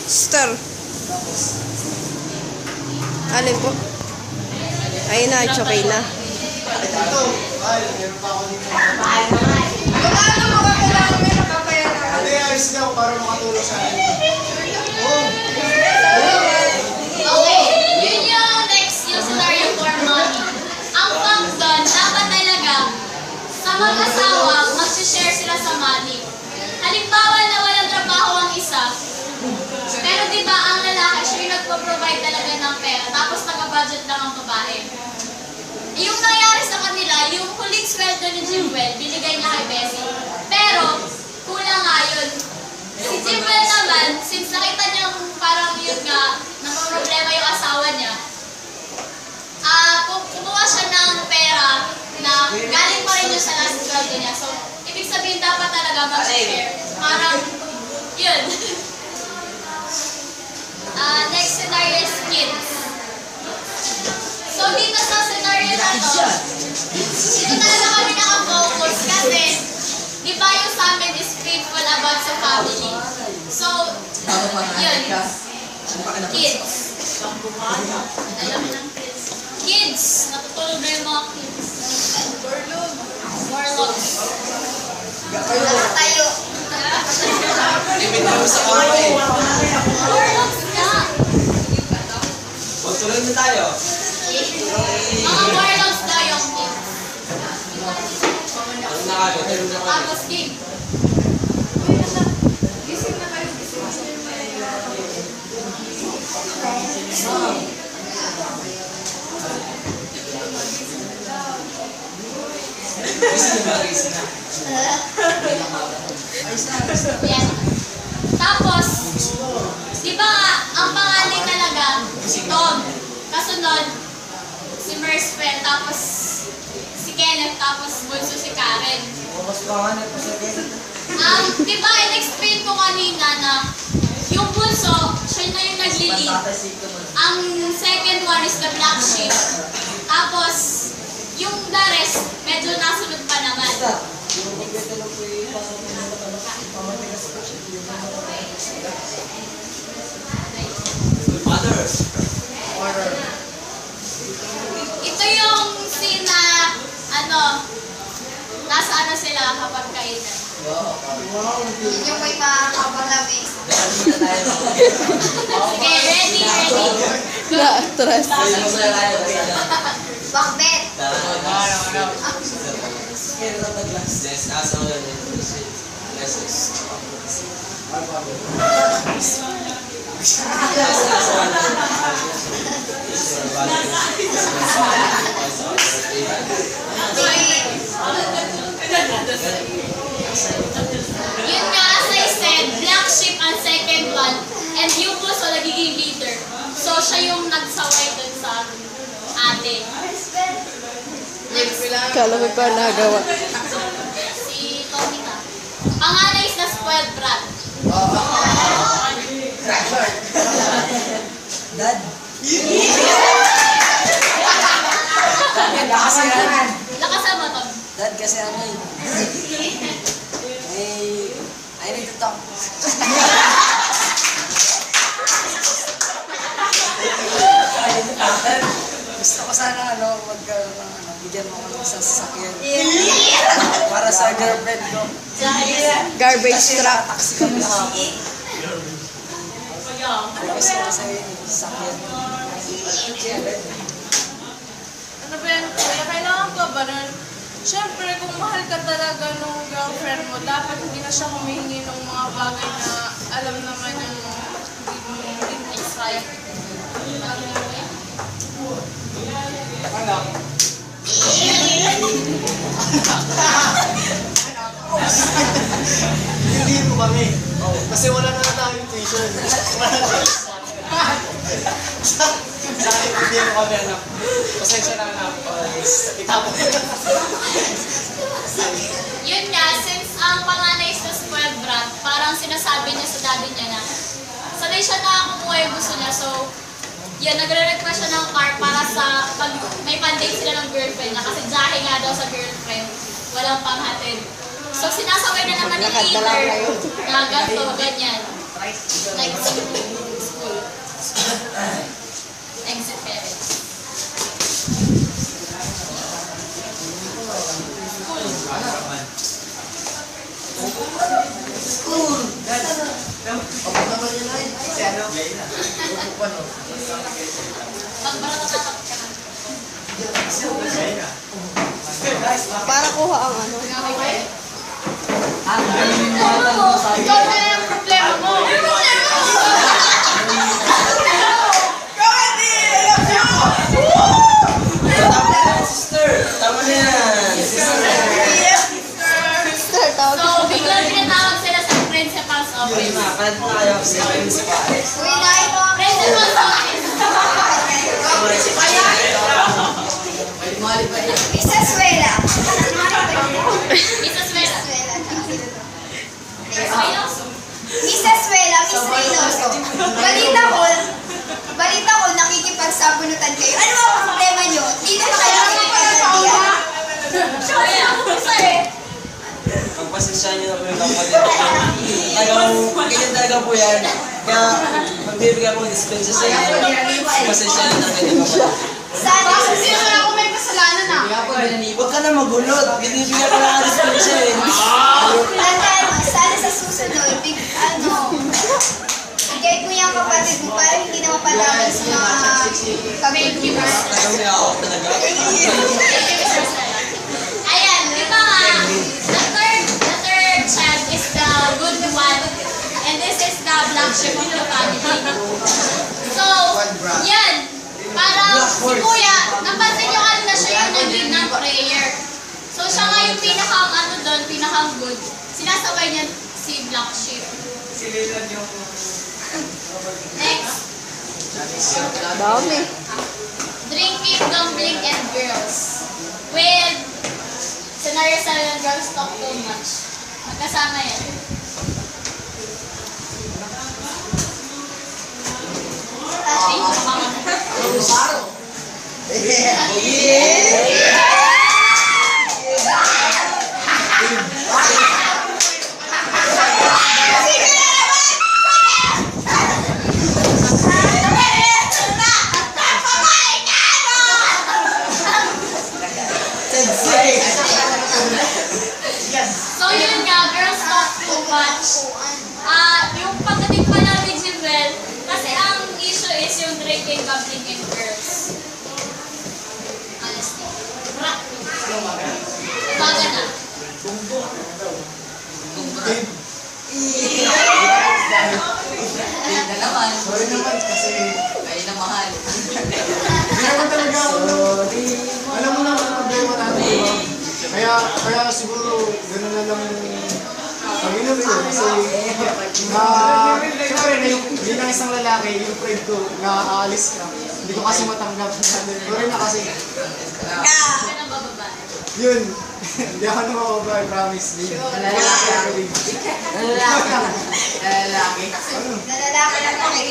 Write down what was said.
Star. Alin po? Ayun na, it's okay na. Ito. Ay, meron pa ako dito. Magkano mga kailangan may nakapera? Hindi, ayos daw para makatulong sa akin. Okay, yun yung next yung scenario for money. Ang pang doon, dapat talaga sa mag-asawa, mag-share sila sa money. Halimbawa na walang trabaho ang isa, pero di ba ang lalaki, siya yung nagpo-provide talaga ng pera, tapos nag-budget lang ang babae. Yung nangyari sa kanila, yung huling sweldo ni Jimwell, binigay niya kay Bessie. Pero, kulang nga yun. Si Jimwell naman, since nakita niya parang yun nga, problema yung asawa niya, kumuha siya ng pera na galing pa rin yun sa last sweldo niya. So, ibig sabihin dapat talaga mag-share. Parang, yun. Next scenario is kids. So, dito sa scenario na to, dito talaga kami naka-focus kasi, di ba yung sa amin is faithful about sa family. So, yun. Kids. Alam mo ng kids. Kids! Natutulog na yung mga kids. Warlocks. Tayo. Ibig mo sa kamay. Warlocks nga. Tuloy na tayo. Mga warlocks daw yung kids. Ano na kayo? Tapos game. Gising na kayo, gising na. Yan. Tapos, di ba ang pangalan talaga, si Tom. Kasunod, si Merspel, tapos si Kenneth, tapos bunso si Karen. Di ba, in-explain ko kanina na yung bunso, siya na yung nagli-lead. Ang second one is the black sheep. Tapos, yung the rest, medyo nasunod pa naman. Ito yung scene na, nasa sila kapag kainan. Yun yung may makakabalami. Sige, ready. Na-atras. Bakbet. Yun nga, as I said, black sheep ang second one, and yung puso nagiging leader. So, siya yung nagsaway dun sa ate. Next, Kala mo pa nagawa. si Tommy na. Panganay is na spoiled brat. Dad. Lakasan mo, Tom. Dad, kasi I need to talk. Gusto ko sana bigyan mo ko ng sasakyan. Para sa girlfriend ko. Garbage truck. Taxi kami kahapon. Gusto ko sa sasakyan. Ano ba yan, kuya? Kailangan ka ba nun? Siyempre, kung mahal ka talaga nung girlfriend mo, dapat hindi na siya humihingi ng mga bagay na alam naman yung hindi mo excited. Hindi mo kami. Kasi wala na tayong tuition. Sa akin, hindi mo kami anak. Pasensya na anak. Itapon. Yun nga, since ang panganay is the spoiled brat, parang sinasabi niya sa daddy niya na sanay siya nakakakuha yung gusto niya. So, yan, nagre-request siya ng car para sa pag may pandate sila ng girlfriend niya kasi jahe nga daw sa girlfriend. Walang panghatid. So, sinasaway na naman ni leader na ganito, ganyan. Like school. Exit parents. Pag maratatakot ka na. Para kuha ang ano. Ikaw na yung problema mo. Tama na yan. Sister, tawag. So, biglang pinatawag sila sa principal's office. Kalat na kayo sa principal. Principal's office. Miss Escuela. Miss Escuela. Miss Escuela, Miss Reynoso. Balita ko, nakikipagsabunutan kayo. Ano ang problema nyo? Di na kayo nakikipagsabunutan. Sorry. Pagpasensya niyo na po yung kapatid ko. Talagang, ganyan talaga po yan. Kaya, magbibigay ako ng dispensa sa inyo. Pasensya niyo na ganyan kapatid. Sana Sino na ako may kasalanan ah? Huwag ka na magulot. Binibigyan ko lang ang dispensa eh. tandaan mo, sana sa susunod, bigay ko yung kapatid mo para hindi na mapalaman sa mga kagulungan. Talagang may ako talaga. Ayan, di ba nga, the third child is the good one, and this is the black sheep of the family. So, yan, parang si Kuya, napansin nyo kanina siya yung nag-lead ng prayer. So, siya nga yung pinakang ano doon, pinakang good. Sinasaway niya si black sheep. Next, Dami. drinking, gambling, and girls. With scenario 7, girls talk too much. Magkasama yan. So yun nga, girls talk too much. Yung pagdating pa lang ni Jibel, kasi ang issue is yung drinking, gambling, and girls. Honestly. Umaga na. Sorry naman kasi kayo na mahal. Hindi naman talaga ako alam mo naman ang problema natin, di ba? Kaya siguro gano'n na lang Pag-inom yun, kasi siyempre na yung bilang isang lalaki, yung pride ko na aalis ka, hindi ko kasi matanggap. Pero na kasi, Hindi na bababa. yun, hindi ako na mababa, I promise. Lalaki. Nalalaki lang tayo.